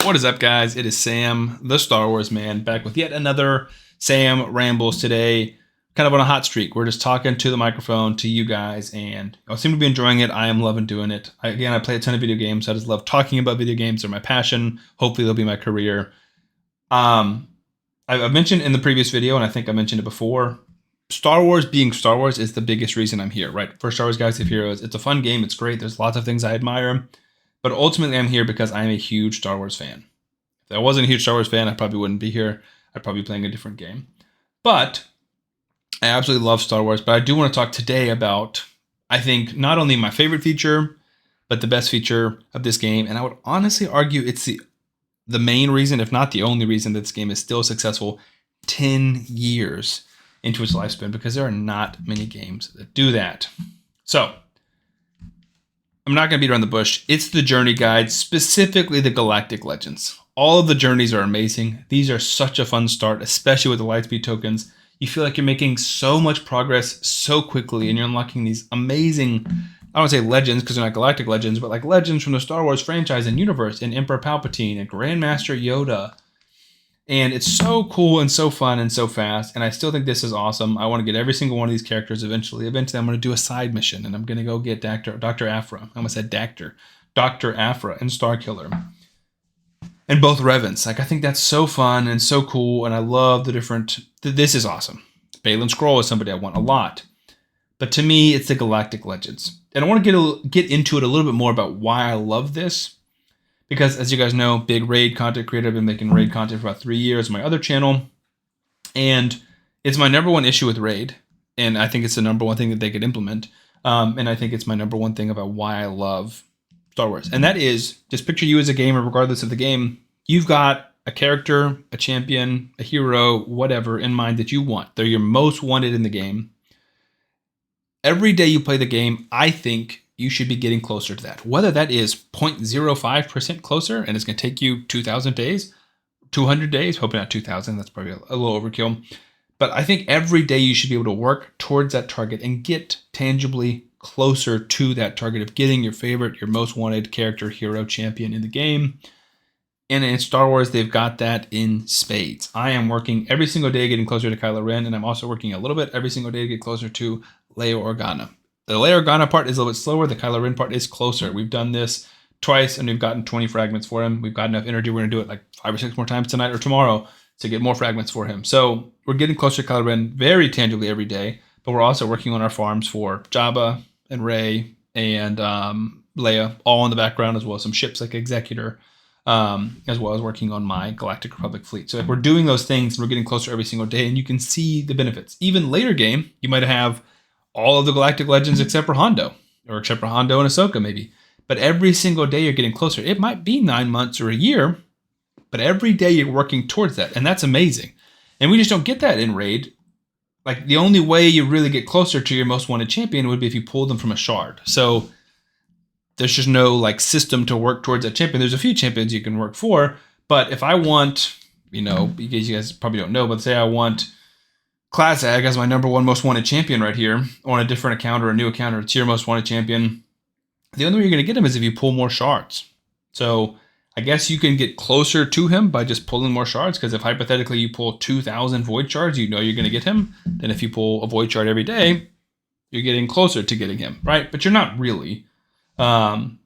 What is up, guys? It is Sam, the Star Wars man, back with yet another Sam Rambles today. Kind of on a hot streak. We're just talking to the microphone, to you guys, and I seem to be enjoying it. I am loving doing it. I play a ton of video games. I just love talking about video games. They're my passion. Hopefully, they'll be my career. I've mentioned in the previous video, and I think I mentioned it before, Star Wars being Star Wars is the biggest reason I'm here, right? For Star Wars Galaxy of Heroes, it's a fun game. It's great. There's lots of things I admire. But ultimately, I'm here because I'm a huge Star Wars fan. If I wasn't a huge Star Wars fan, I probably wouldn't be here. I'd probably be playing a different game. But I absolutely love Star Wars. But I do want to talk today about, I think, not only my favorite feature, but the best feature of this game. And I would honestly argue it's the main reason, if not the only reason, that this game is still successful 10 years into its lifespan, because there are not many games that do that. So I'm not going to beat around the bush. It's the Journey Guide, specifically the Galactic Legends. All of the journeys are amazing. These are such a fun start, especially with the Lightspeed tokens. You feel like you're making so much progress so quickly, and you're unlocking these amazing, I don't want to say legends because they're not Galactic Legends, but like legends from the Star Wars franchise and universe, and Emperor Palpatine and Grandmaster Yoda. And it's so cool and so fun and so fast. And I still think this is awesome. I want to get every single one of these characters eventually. Eventually, I'm going to do a side mission, and I'm going to go get Dr. Aphra. I almost said Dr. Aphra and Starkiller. And both Revans. Like, I think that's so fun and so cool. And I love the different... This is awesome. Balin Scroll is somebody I want a lot. But to me, it's the Galactic Legends. And I want to get into it a little bit more about why I love this. Because, as you guys know, big raid content creator. I've been making raid content for about 3 years on my other channel. And it's my number one issue with raid. And I think it's the number one thing that they could implement. And I think it's my number one thing about why I love Star Wars. And that is, just picture you as a gamer, regardless of the game. You've got a character, a champion, a hero, whatever in mind that you want. They're your most wanted in the game. Every day you play the game, I think you should be getting closer to that. Whether that is 0.05% closer, and it's going to take you 2,000 days, 200 days, hoping not 2,000, that's probably a little overkill. But I think every day you should be able to work towards that target and get tangibly closer to that target of getting your favorite, your most wanted character, hero, champion in the game. And in Star Wars, they've got that in spades. I am working every single day getting closer to Kylo Ren, and I'm also working a little bit every single day to get closer to Leia Organa. The Leia Organa part is a little bit slower. The Kylo Ren part is closer. We've done this twice, and we've gotten 20 fragments for him. We've got enough energy. We're going to do it like 5 or 6 more times tonight or tomorrow to get more fragments for him. So we're getting closer to Kylo Ren very tangibly every day, but we're also working on our farms for Jabba and Rey and Leia, all in the background, as well as some ships like Executor, as well as working on my Galactic Republic fleet. So if we're doing those things, we're getting closer every single day, and you can see the benefits. Even later game, you might have all of the Galactic Legends except for Hondo, or except for Hondo and Ahsoka maybe. But every single day you're getting closer. It might be 9 months or a year, but every day you're working towards that, and that's amazing. And we just don't get that in Raid. Like, the only way you really get closer to your most wanted champion would be if you pull them from a shard. So there's just no like system to work towards that champion. There's a few champions you can work for, but if I want, because you guys probably don't know, but say I want Classag as my number one most wanted champion right here on a different account or a new account, or it's your most wanted champion, the only way you're going to get him is if you pull more shards. So I guess you can get closer to him by just pulling more shards, because if hypothetically you pull 2,000 void shards, you know you're going to get him. Then if you pull a void shard every day, you're getting closer to getting him, right? But you're not really. And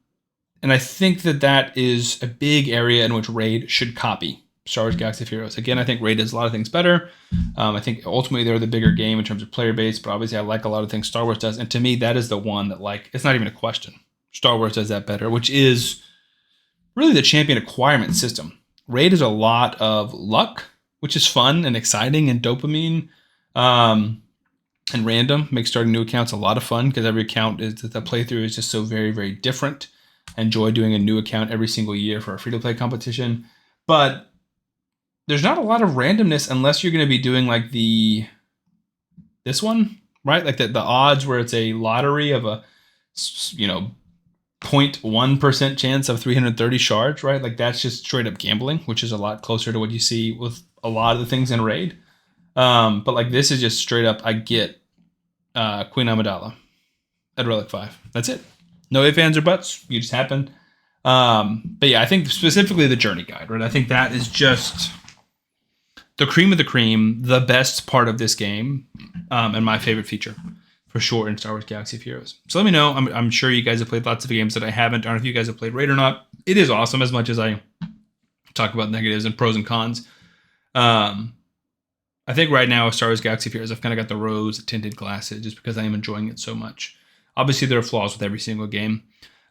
I think that is a big area in which Raid should copy Star Wars Galaxy of Heroes. Again, I think Raid does a lot of things better. I think ultimately they're the bigger game in terms of player base, but obviously I like a lot of things Star Wars does. And to me, that is the one that, like, it's not even a question. Star Wars does that better, which is really the champion acquirement system. Raid is a lot of luck, which is fun and exciting and dopamine, and random. Makes starting new accounts a lot of fun, because every account is, the playthrough is just so very, very different. I enjoy doing a new account every single year for a free-to-play competition. But there's not a lot of randomness unless you're going to be doing like this one, right? Like the odds where it's a lottery of a, 0.1% chance of 330 shards, right? Like, that's just straight up gambling, which is a lot closer to what you see with a lot of the things in Raid. But like, this is just straight up, I get Queen Amidala at Relic 5. That's it. No ifs, ands, or buts. You just happen But yeah, I think specifically the journey guide, right? I think that is just the cream of the cream, the best part of this game, and my favorite feature for sure in Star Wars Galaxy of Heroes. So let me know. I'm sure you guys have played lots of games that I haven't. I don't know if you guys have played Raid or not. It is awesome as much as I talk about negatives and pros and cons. I think right now, Star Wars Galaxy of Heroes, I've kind of got the rose tinted glasses just because I am enjoying it so much. Obviously, there are flaws with every single game.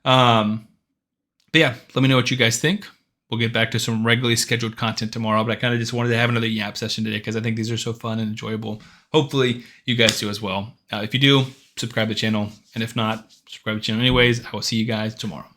But yeah, let me know what you guys think. We'll get back to some regularly scheduled content tomorrow, but I kind of just wanted to have another yap session today because I think these are so fun and enjoyable. Hopefully, you guys do as well. If you do, subscribe to the channel. And if not, subscribe to the channel anyways. I will see you guys tomorrow.